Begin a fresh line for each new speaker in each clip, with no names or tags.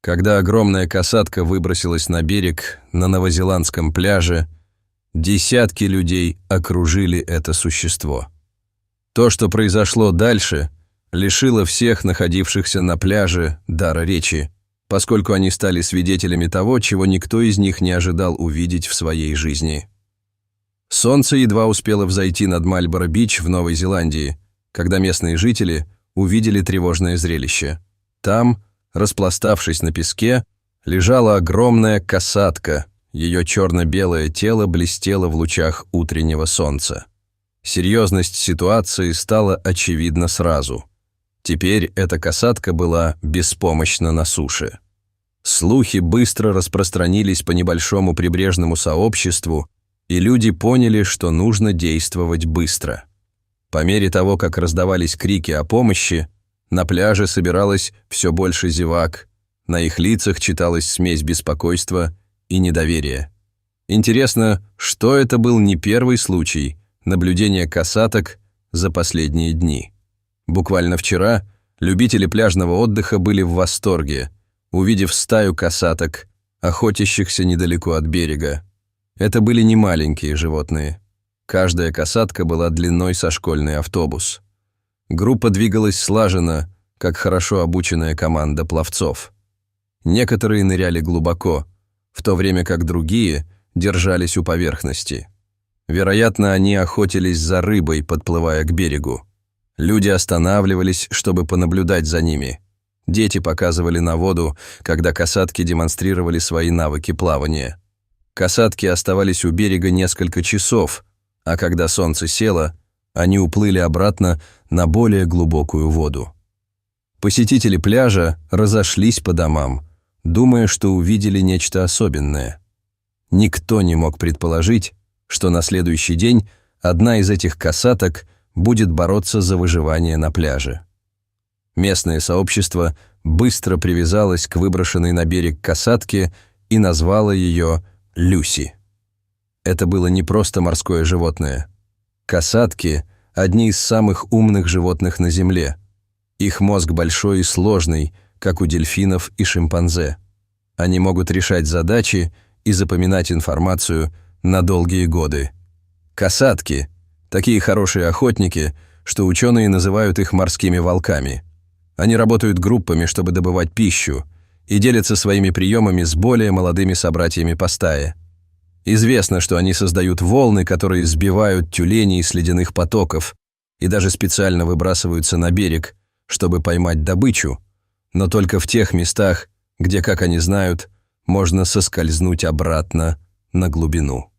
Когда огромная касатка выбросилась на берег на новозеландском пляже, десятки людей окружили это существо. То, что произошло дальше, лишило всех находившихся на пляже дара речи, поскольку они стали свидетелями того, чего никто из них не ожидал увидеть в своей жизни. Солнце едва успело взойти над Мальборо-Бич в Новой Зеландии, когда местные жители увидели тревожное зрелище. Там, распластавшись на песке, лежала огромная касатка, ее черно-белое тело блестело в лучах утреннего солнца. Серьезность ситуации стала очевидна сразу. Теперь эта касатка была беспомощна на суше. Слухи быстро распространились по небольшому прибрежному сообществу, и люди поняли, что нужно действовать быстро. По мере того, как раздавались крики о помощи, на пляже собиралось все больше зевак, на их лицах читалась смесь беспокойства и недоверия. Интересно, что это был не первый случай наблюдения касаток за последние дни. Буквально вчера любители пляжного отдыха были в восторге, увидев стаю касаток, охотящихся недалеко от берега. Это были не маленькие животные. Каждая касатка была длиной со школьный автобус. Группа двигалась слаженно, как хорошо обученная команда пловцов. Некоторые ныряли глубоко, в то время как другие держались у поверхности. Вероятно, они охотились за рыбой, подплывая к берегу. Люди останавливались, чтобы понаблюдать за ними. Дети показывали на воду, когда касатки демонстрировали свои навыки плавания. Касатки оставались у берега несколько часов, а когда солнце село, они уплыли обратно на более глубокую воду. Посетители пляжа разошлись по домам, думая, что увидели нечто особенное. Никто не мог предположить, что на следующий день одна из этих касаток будет бороться за выживание на пляже. Местное сообщество быстро привязалось к выброшенной на берег касатке и назвало ее Люси. Это было не просто морское животное. Касатки – одни из самых умных животных на Земле. Их мозг большой и сложный, как у дельфинов и шимпанзе. Они могут решать задачи и запоминать информацию на долгие годы. Касатки – такие хорошие охотники, что ученые называют их морскими волками. Они работают группами, чтобы добывать пищу, и делятся своими приемами с более молодыми собратьями по стае. Известно, что они создают волны, которые сбивают тюленей с ледяных потоков и даже специально выбрасываются на берег, чтобы поймать добычу, но только в тех местах, где, как они знают, можно соскользнуть обратно на глубину.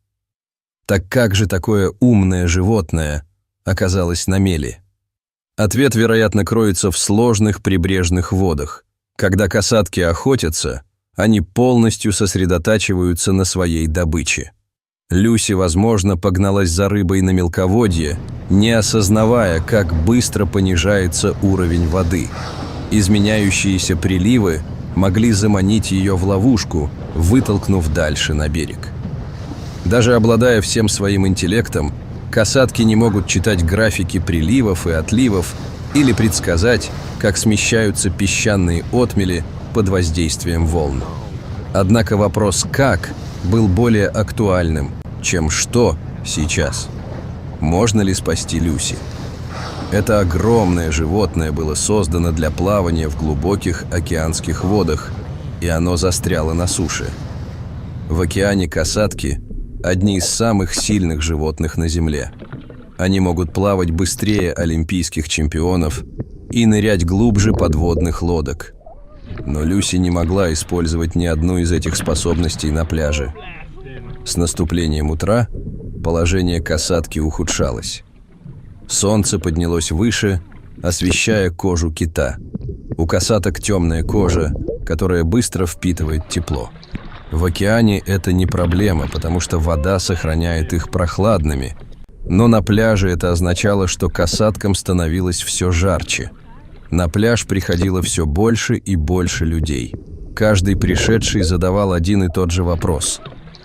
Так как же такое умное животное оказалось на мели? Ответ, вероятно, кроется в сложных прибрежных водах. Когда касатки охотятся, они полностью сосредотачиваются на своей добыче. Люси, возможно, погналась за рыбой на мелководье, не осознавая, как быстро понижается уровень воды. Изменяющиеся приливы могли заманить ее в ловушку, вытолкнув дальше на берег. Даже обладая всем своим интеллектом, касатки не могут читать графики приливов и отливов или предсказать, как смещаются песчаные отмели под воздействием волн. Однако вопрос «как» был более актуальным, чем «что» сейчас. Можно ли спасти Люси? Это огромное животное было создано для плавания в глубоких океанских водах, и оно застряло на суше. В океане касатки – одни из самых сильных животных на Земле. Они могут плавать быстрее олимпийских чемпионов и нырять глубже подводных лодок. Но Люси не могла использовать ни одну из этих способностей на пляже. С наступлением утра положение касатки ухудшалось. Солнце поднялось выше, освещая кожу кита. У касаток темная кожа, которая быстро впитывает тепло. В океане это не проблема, потому что вода сохраняет их прохладными. Но на пляже это означало, что касаткам становилось все жарче. На пляж приходило все больше и больше людей. Каждый пришедший задавал один и тот же вопрос: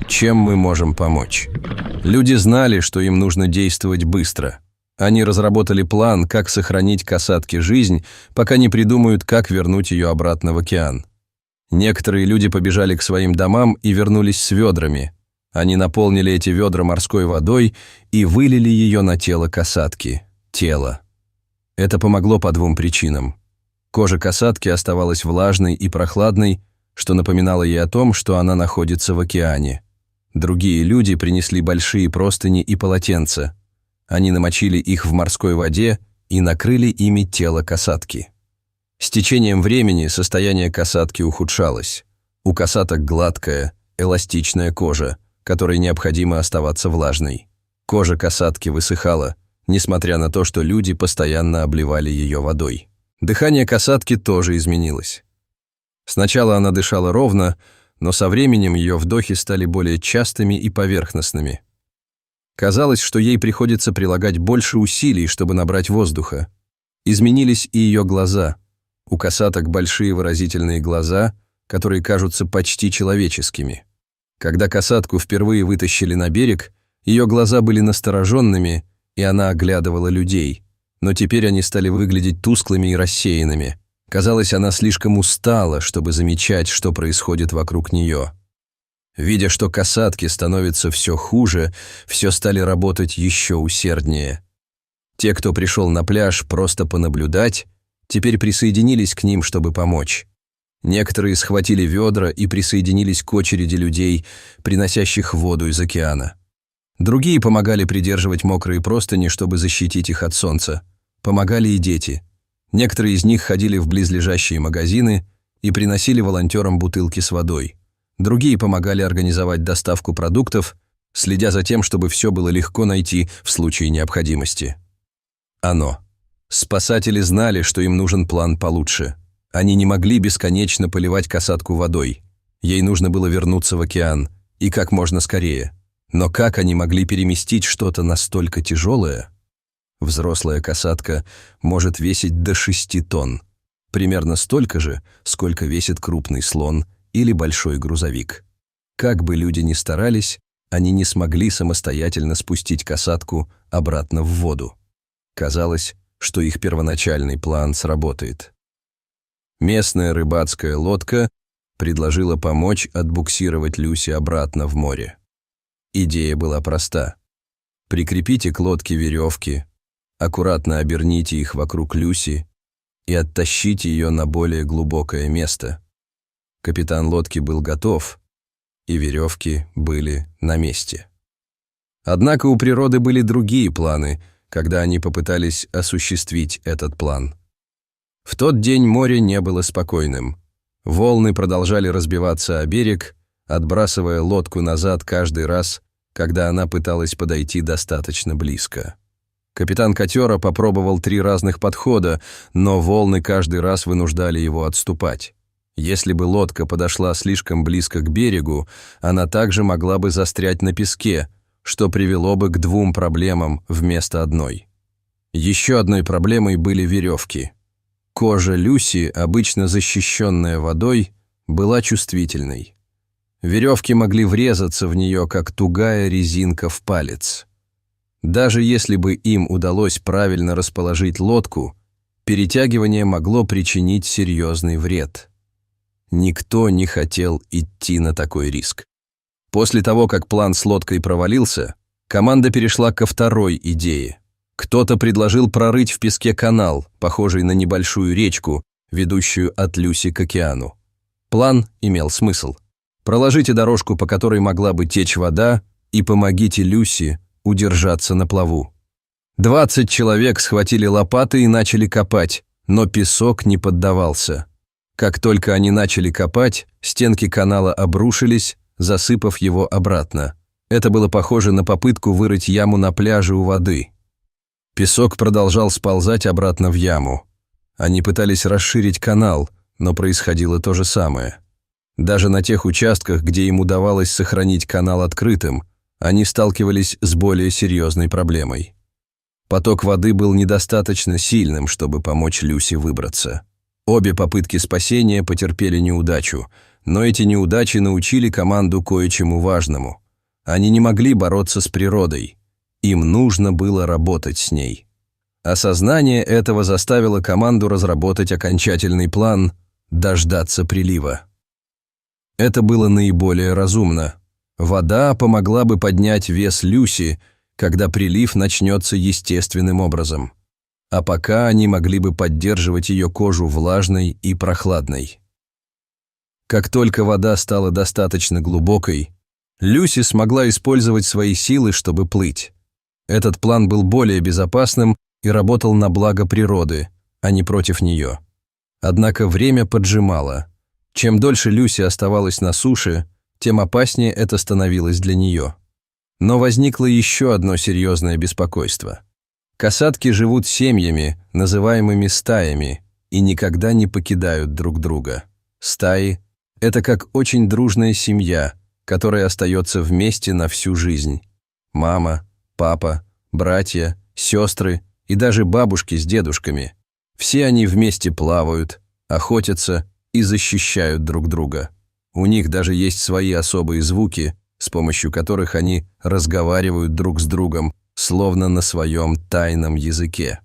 чем мы можем помочь? Люди знали, что им нужно действовать быстро. Они разработали план, как сохранить касатке жизнь, пока не придумают, как вернуть ее обратно в океан. Некоторые люди побежали к своим домам и вернулись с ведрами. Они наполнили эти ведра морской водой и вылили ее на тело касатки. Тело. Это помогло по двум причинам. Кожа касатки оставалась влажной и прохладной, что напоминало ей о том, что она находится в океане. Другие люди принесли большие простыни и полотенца. Они намочили их в морской воде и накрыли ими тело касатки. С течением времени состояние касатки ухудшалось. У касаток гладкая, эластичная кожа, которой необходимо оставаться влажной. Кожа касатки высыхала, несмотря на то, что люди постоянно обливали ее водой. Дыхание касатки тоже изменилось. Сначала она дышала ровно, но со временем ее вдохи стали более частыми и поверхностными. Казалось, что ей приходится прилагать больше усилий, чтобы набрать воздуха. Изменились и ее глаза. У касаток большие выразительные глаза, которые кажутся почти человеческими. Когда касатку впервые вытащили на берег, ее глаза были настороженными, и она оглядывала людей, но теперь они стали выглядеть тусклыми и рассеянными. Казалось, она слишком устала, чтобы замечать, что происходит вокруг нее. Видя, что касатки становятся все хуже, все стали работать еще усерднее. Те, кто пришел на пляж просто понаблюдать, теперь присоединились к ним, чтобы помочь. Некоторые схватили ведра и присоединились к очереди людей, приносящих воду из океана. Другие помогали придерживать мокрые простыни, чтобы защитить их от солнца. Помогали и дети. Некоторые из них ходили в близлежащие магазины и приносили волонтерам бутылки с водой. Другие помогали организовать доставку продуктов, следя за тем, чтобы все было легко найти в случае необходимости. Спасатели знали, что им нужен план получше. Они не могли бесконечно поливать касатку водой. Ей нужно было вернуться в океан, и как можно скорее. Но как они могли переместить что-то настолько тяжелое? Взрослая касатка может весить до 6 тонн. Примерно столько же, сколько весит крупный слон или большой грузовик. Как бы люди ни старались, они не смогли самостоятельно спустить касатку обратно в воду. Казалось, что их первоначальный план сработает. Местная рыбацкая лодка предложила помочь отбуксировать Люси обратно в море. Идея была проста. Прикрепите к лодке веревки, аккуратно оберните их вокруг Люси и оттащите ее на более глубокое место. Капитан лодки был готов, и веревки были на месте. Однако у природы были другие планы, когда они попытались осуществить этот план. В тот день море не было спокойным. Волны продолжали разбиваться о берег, отбрасывая лодку назад каждый раз, когда она пыталась подойти достаточно близко. Капитан катера попробовал 3 разных подхода, но волны каждый раз вынуждали его отступать. Если бы лодка подошла слишком близко к берегу, она также могла бы застрять на песке, что привело бы к 2 проблемам вместо одной. Еще одной проблемой были веревки. Кожа Люси, обычно защищенная водой, была чувствительной. Веревки могли врезаться в нее, как тугая резинка в палец. Даже если бы им удалось правильно расположить лодку, перетягивание могло причинить серьезный вред. Никто не хотел идти на такой риск. После того, как план с лодкой провалился, команда перешла ко второй идее. Кто-то предложил прорыть в песке канал, похожий на небольшую речку, ведущую от Люси к океану. План имел смысл. Проложите дорожку, по которой могла бы течь вода, и помогите Люси удержаться на плаву. 20 человек схватили лопаты и начали копать, но песок не поддавался. Как только они начали копать, стенки канала обрушились, засыпав его обратно. Это было похоже на попытку вырыть яму на пляже у воды. Песок продолжал сползать обратно в яму. Они пытались расширить канал, но происходило то же самое. Даже на тех участках, где им удавалось сохранить канал открытым, они сталкивались с более серьезной проблемой. Поток воды был недостаточно сильным, чтобы помочь Люси выбраться. Обе попытки спасения потерпели неудачу, но эти неудачи научили команду кое-чему важному. Они не могли бороться с природой. Им нужно было работать с ней. Осознание этого заставило команду разработать окончательный план – дождаться прилива. Это было наиболее разумно. Вода помогла бы поднять вес Люси, когда прилив начнется естественным образом. А пока они могли бы поддерживать ее кожу влажной и прохладной. Как только вода стала достаточно глубокой, Люси смогла использовать свои силы, чтобы плыть. Этот план был более безопасным и работал на благо природы, а не против нее. Однако время поджимало. Чем дольше Люси оставалась на суше, тем опаснее это становилось для нее. Но возникло еще одно серьезное беспокойство. Касатки живут семьями, называемыми стаями, и никогда не покидают друг друга. Стаи – это как очень дружная семья, которая остается вместе на всю жизнь. Мама, папа, братья, сестры и даже бабушки с дедушками. Все они вместе плавают, охотятся и защищают друг друга. У них даже есть свои особые звуки, с помощью которых они разговаривают друг с другом, словно на своем тайном языке.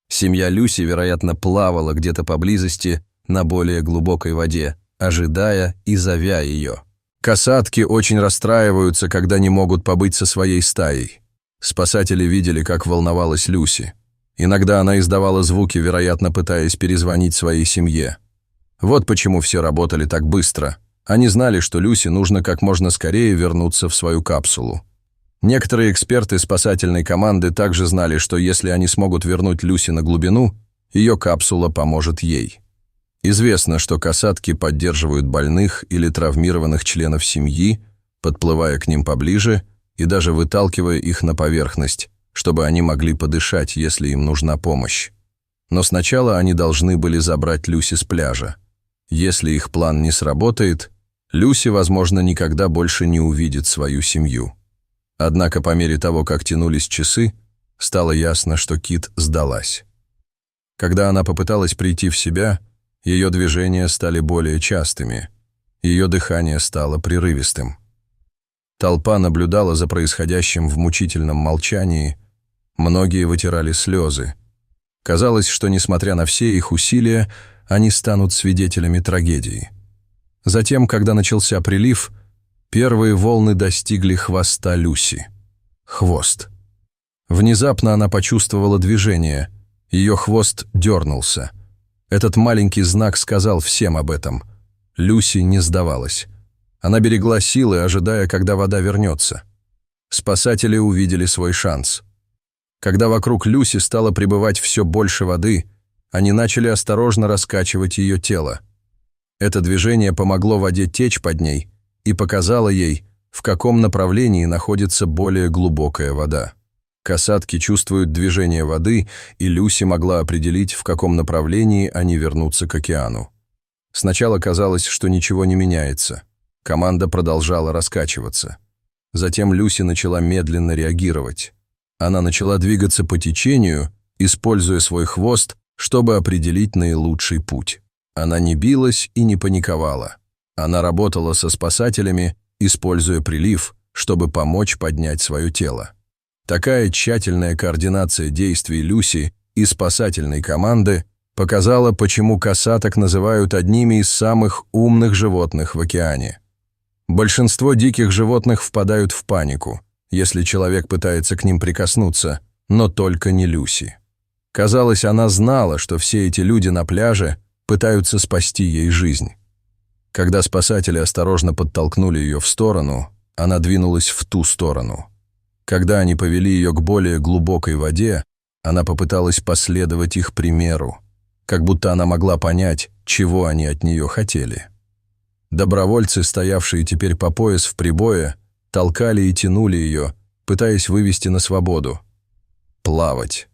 Семья Люси, вероятно, плавала где-то поблизости на более глубокой воде, ожидая и зовя ее. Касатки очень расстраиваются, когда не могут побыть со своей стаей. Спасатели видели, как волновалась Люси. Иногда она издавала звуки, вероятно, пытаясь перезвонить своей семье. Вот почему все работали так быстро. Они знали, что Люси нужно как можно скорее вернуться в свою капсулу. Некоторые эксперты спасательной команды также знали, что если они смогут вернуть Люси на глубину, ее капсула поможет ей. Известно, что касатки поддерживают больных или травмированных членов семьи, подплывая к ним поближе и даже выталкивая их на поверхность, чтобы они могли подышать, если им нужна помощь. Но сначала они должны были забрать Люси с пляжа. Если их план не сработает, Люси, возможно, никогда больше не увидит свою семью. Однако по мере того, как тянулись часы, стало ясно, что Кит сдалась. Когда она попыталась прийти в себя, ее движения стали более частыми, ее дыхание стало прерывистым. Толпа наблюдала за происходящим в мучительном молчании, многие вытирали слезы. Казалось, что, несмотря на все их усилия, они станут свидетелями трагедии. Затем, когда начался прилив, первые волны достигли хвоста Люси. Хвост. Внезапно она почувствовала движение, ее хвост дернулся. Этот маленький знак сказал всем об этом. Люси не сдавалась. Она берегла силы, ожидая, когда вода вернется. Спасатели увидели свой шанс. Когда вокруг Люси стало прибывать все больше воды, они начали осторожно раскачивать ее тело. Это движение помогло воде течь под ней и показало ей, в каком направлении находится более глубокая вода. Касатки чувствуют движение воды, и Люси могла определить, в каком направлении они вернутся к океану. Сначала казалось, что ничего не меняется. Команда продолжала раскачиваться. Затем Люси начала медленно реагировать. Она начала двигаться по течению, используя свой хвост, чтобы определить наилучший путь. Она не билась и не паниковала. Она работала со спасателями, используя прилив, чтобы помочь поднять свое тело. Такая тщательная координация действий Люси и спасательной команды показала, почему касаток называют одними из самых умных животных в океане. Большинство диких животных впадают в панику, если человек пытается к ним прикоснуться, но только не Люси. Казалось, она знала, что все эти люди на пляже пытаются спасти ей жизнь. Когда спасатели осторожно подтолкнули ее в сторону, она двинулась в ту сторону. Когда они повели ее к более глубокой воде, она попыталась последовать их примеру, как будто она могла понять, чего они от нее хотели. Добровольцы, стоявшие теперь по пояс в прибое, толкали и тянули ее, пытаясь вывести на свободу. Плавать.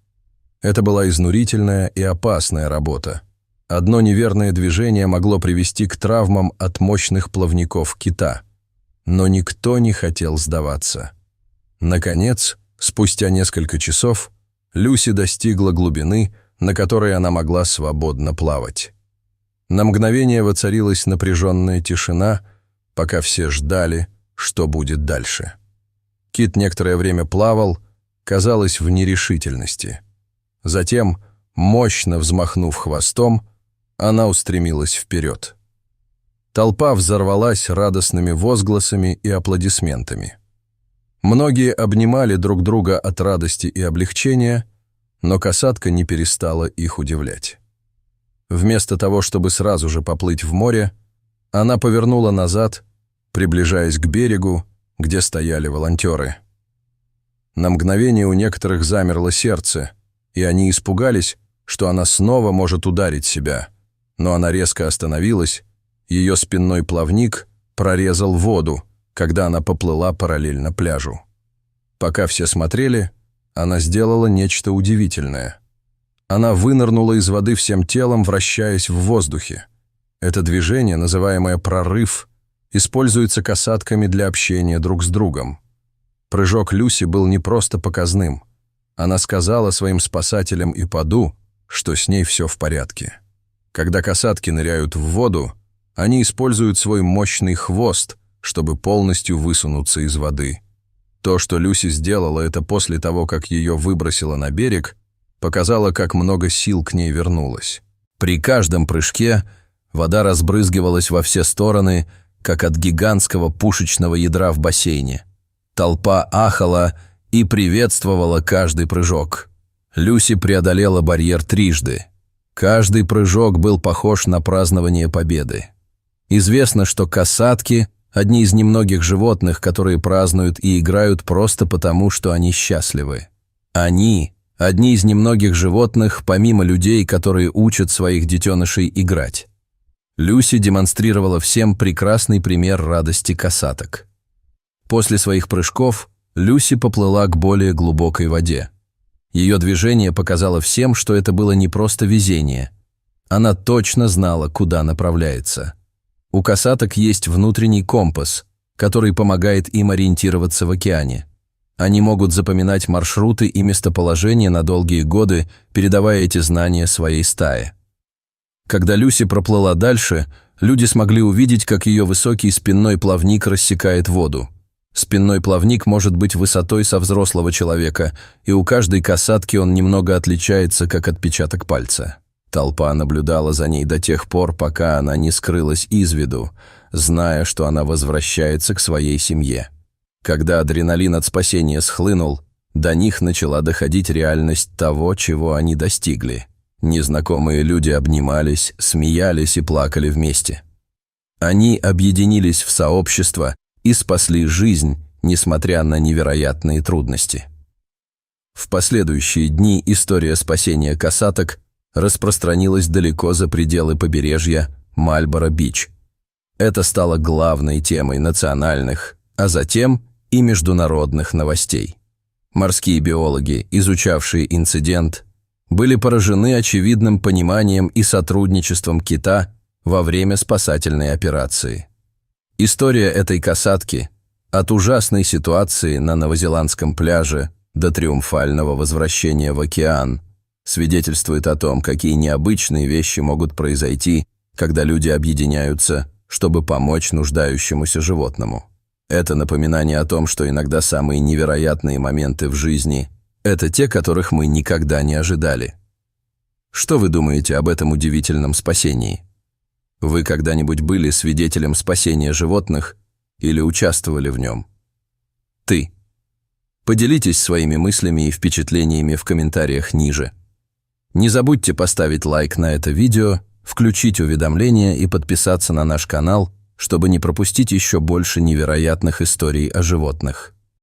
Это была изнурительная и опасная работа. Одно неверное движение могло привести к травмам от мощных плавников кита. Но никто не хотел сдаваться. Наконец, спустя несколько часов, Люси достигла глубины, на которой она могла свободно плавать. На мгновение воцарилась напряженная тишина, пока все ждали, что будет дальше. Кит некоторое время плавал, казалось, в нерешительности. Затем, мощно взмахнув хвостом, она устремилась вперед. Толпа взорвалась радостными возгласами и аплодисментами. Многие обнимали друг друга от радости и облегчения, но касатка не перестала их удивлять. Вместо того, чтобы сразу же поплыть в море, она повернула назад, приближаясь к берегу, где стояли волонтеры. На мгновение у некоторых замерло сердце, и они испугались, что она снова может ударить себя, но она резко остановилась, ее спинной плавник прорезал воду, когда она поплыла параллельно пляжу. Пока все смотрели, она сделала нечто удивительное. Она вынырнула из воды всем телом, вращаясь в воздухе. Это движение, называемое «прорыв», используется касатками для общения друг с другом. Прыжок Люси был не просто показным. Она сказала своим спасателям и Паду, что с ней все в порядке. Когда касатки ныряют в воду, они используют свой мощный хвост, чтобы полностью высунуться из воды. То, что Люси сделала это после того, как ее выбросило на берег, показало, как много сил к ней вернулось. При каждом прыжке вода разбрызгивалась во все стороны, как от гигантского пушечного ядра в бассейне. Толпа ахала и приветствовала каждый прыжок. Люси преодолела барьер трижды. Каждый прыжок был похож на празднование победы. Известно, что касатки – одни из немногих животных, которые празднуют и играют просто потому, что они счастливы. Они – одни из немногих животных, помимо людей, которые учат своих детенышей играть. Люси демонстрировала всем прекрасный пример радости касаток. После своих прыжков Люси поплыла к более глубокой воде. Ее движение показало всем, что это было не просто везение. Она точно знала, куда направляется. У касаток есть внутренний компас, который помогает им ориентироваться в океане. Они могут запоминать маршруты и местоположения на долгие годы, передавая эти знания своей стае. Когда Люси проплыла дальше, люди смогли увидеть, как ее высокий спинной плавник рассекает воду. Спинной плавник может быть высотой со взрослого человека, и у каждой касатки он немного отличается, как отпечаток пальца. Толпа наблюдала за ней до тех пор, пока она не скрылась из виду, зная, что она возвращается к своей семье. Когда адреналин от спасения схлынул, до них начала доходить реальность того, чего они достигли. Незнакомые люди обнимались, смеялись и плакали вместе. Они объединились в сообщество и спасли жизнь, несмотря на невероятные трудности. В последующие дни история спасения касаток распространилась далеко за пределы побережья Мальборо-Бич. Это стало главной темой национальных, а затем и международных новостей. Морские биологи, изучавшие инцидент, были поражены очевидным пониманием и сотрудничеством кита во время спасательной операции. История этой касатки от ужасной ситуации на новозеландском пляже до триумфального возвращения в океан свидетельствует о том, какие необычные вещи могут произойти, когда люди объединяются, чтобы помочь нуждающемуся животному. Это напоминание о том, что иногда самые невероятные моменты в жизни – это те, которых мы никогда не ожидали. Что вы думаете об этом удивительном спасении? Вы когда-нибудь были свидетелем спасения животных или участвовали в нем? Ты. Поделитесь своими мыслями и впечатлениями в комментариях ниже. Не забудьте поставить лайк на это видео, включить уведомления и подписаться на наш канал, чтобы не пропустить еще больше невероятных историй о животных.